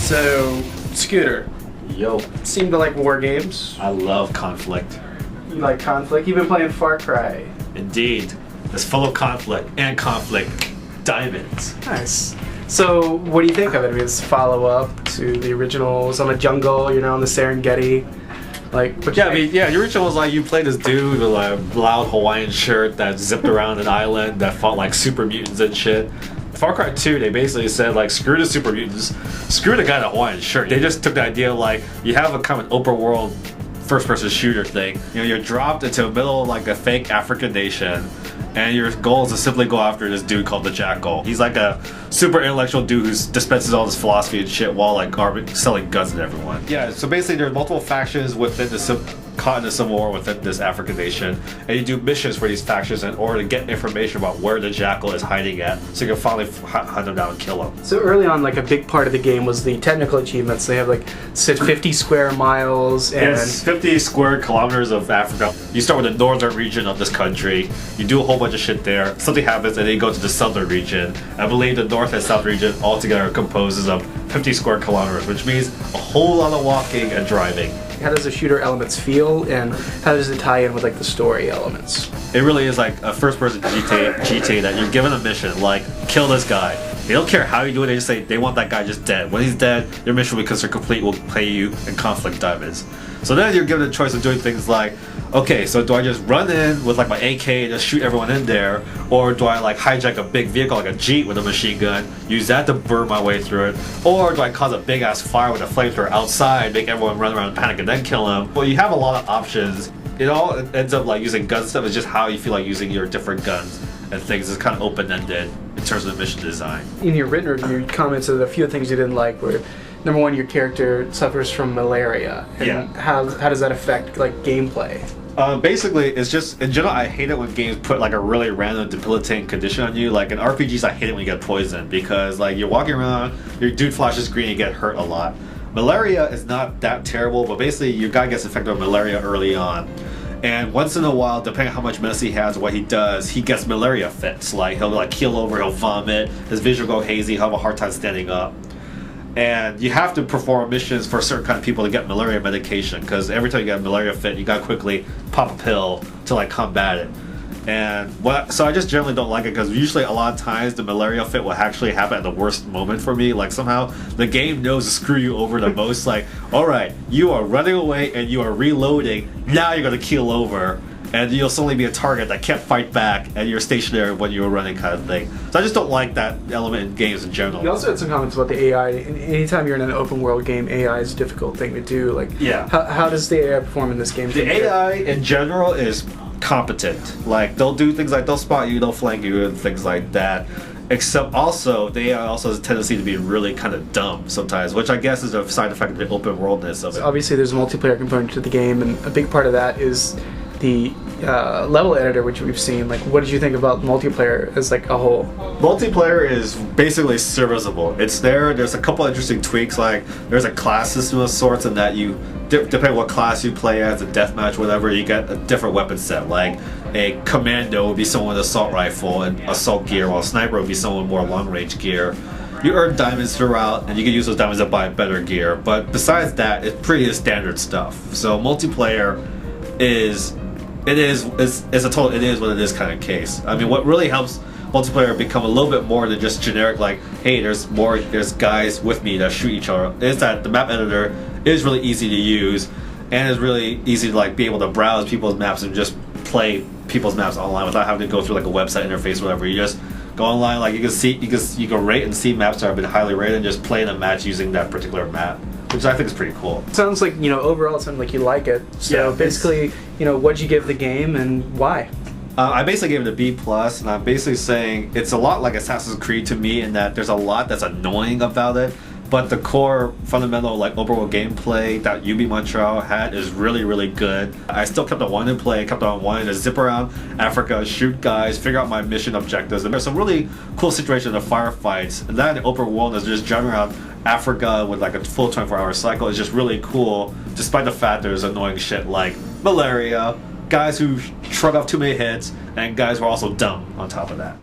So, Scooter, Yo, seem to like war games. I love conflict. You like conflict. You've been playing Far Cry. Indeed. It's full of conflict and conflict diamonds. Nice. So, what do you think of it? I mean, it's a follow-up to the originals on the jungle, you know, on the Serengeti. Like, what you Yeah, I think? mean, yeah, the original was like you play this dude with a loud Hawaiian shirt that zipped around an island that fought like super mutants and shit. Far Cry 2, they basically said like screw the super mutants, screw the guy in the Hawaiian shirt. They just took the idea of like you have a kind of open world first-person shooter thing. You know, you're dropped into the middle of like a fake African nation, and your goal is to simply go after this dude called the Jackal. He's like a super intellectual dude who dispenses all this philosophy and shit while like selling guns to everyone. Yeah, so basically there's multiple factions within the caught in a civil war within this African nation, and you do missions for these factions in order to get information about where the Jackal is hiding at, so you can finally hunt him down and kill him. So early on, like a big part of the game was the technical achievements. They have like said 50 square miles and Yes, 50 square kilometers of Africa. You start with the northern region of this country. You do a whole bunch of shit there. Something happens, and then you go to the southern region. I believe the north and south region altogether composes of 50 square kilometers, which means a whole lot of walking and driving. how does the shooter elements feel, and how does it tie in with like the story elements? It really is like a first-person GTA that you're given a mission, like kill this guy. They don't care how you do it. They just say they want that guy just dead. When he's dead, your mission, because they're complete, will pay you in conflict diamonds. So then you're given a choice of doing things like, okay, so do I just run in with like my AK and just shoot everyone in there, or do I like hijack a big vehicle like a Jeep with a machine gun, use that to burn my way through it, or do I cause a big ass fire with a flamethrower outside, make everyone run around and panic and then kill him? Well, you have a lot of options. It all ends up like using gun stuff. It's just how you feel like using your different guns and things. It's kind of open-ended in terms of the mission design. In your written review, you commented a few things you didn't like were, number one, your character suffers from malaria. And Yeah. how does that affect like gameplay? Basically, it's just, in general, I hate it when games put like a really random debilitating condition on you. Like in RPGs, I hate it when you get poisoned, because like you're walking around, your dude flashes green, you get hurt a lot. Malaria is not that terrible, but basically your guy gets infected with malaria early on. And once in a while, depending on how much medicine he has or what he does, he gets malaria fits. Like he'll like keel over, he'll vomit, his vision will go hazy, he'll have a hard time standing up. And you have to perform missions for certain kind of people to get malaria medication, because every time you get a malaria fit, you gotta quickly pop a pill to like combat it. And so I just generally don't like it, because usually a lot of times the malaria fit will actually happen at the worst moment for me. Like somehow the game knows to screw you over the most. Like, alright, you are running away and you are reloading, now you're gonna keel over, and you'll suddenly be a target that can't fight back, and you're stationary when you were running, kind of thing. So I just don't like that element in games in general. You also had some comments about the AI. Anytime you're in an open world game, AI is a difficult thing to do. Like, Yeah. how does the AI perform in this game? The AI in general is competent. Like they'll do things like they'll spot you, they'll flank you, and things like that. Except also, the AI also has a tendency to be really kind of dumb sometimes, which I guess is a side effect of the open worldness of it. Obviously, there's a multiplayer component to the game, and a big part of that is the level editor, which we've seen. Like, what did you think about multiplayer as like a whole? Multiplayer is basically serviceable. It's there. There's a couple interesting tweaks. Like there's a class system of sorts, in that you, depending on what class you play as, a deathmatch, whatever, you get a different weapon set. Like a commando would be someone with assault rifle and assault gear, while a sniper would be someone with more long range gear. You earn diamonds throughout, and you can use those diamonds to buy better gear. But besides that, it's pretty standard stuff. So multiplayer is what it is kind of case. I mean, what really helps multiplayer become a little bit more than just generic, like, hey, there's guys with me that shoot each other, is that the map editor is really easy to use, and is really easy to like be able to browse people's maps and just play people's maps online without having to go through like a website interface or whatever. You just go online, like you can rate and see maps that have been highly rated, and just play in a match using that particular map, which I think is pretty cool. Sounds like, overall it sounds like you like it. So Yeah, basically, what'd you give the game and why? I basically gave it a B+, and I'm basically saying it's a lot like Assassin's Creed to me, in that there's a lot that's annoying about it, but the core fundamental like open world gameplay that UB Montreal had is really, really good. I still kept on wanting to play, kept on wanting to zip around Africa, shoot guys, figure out my mission objectives, and there's some really cool situations of firefights, and that in the open world is just driving around Africa with like a full 24-hour cycle is just really cool, despite the fact there's annoying shit like malaria, guys who shrug off too many hits, and guys who are also dumb on top of that.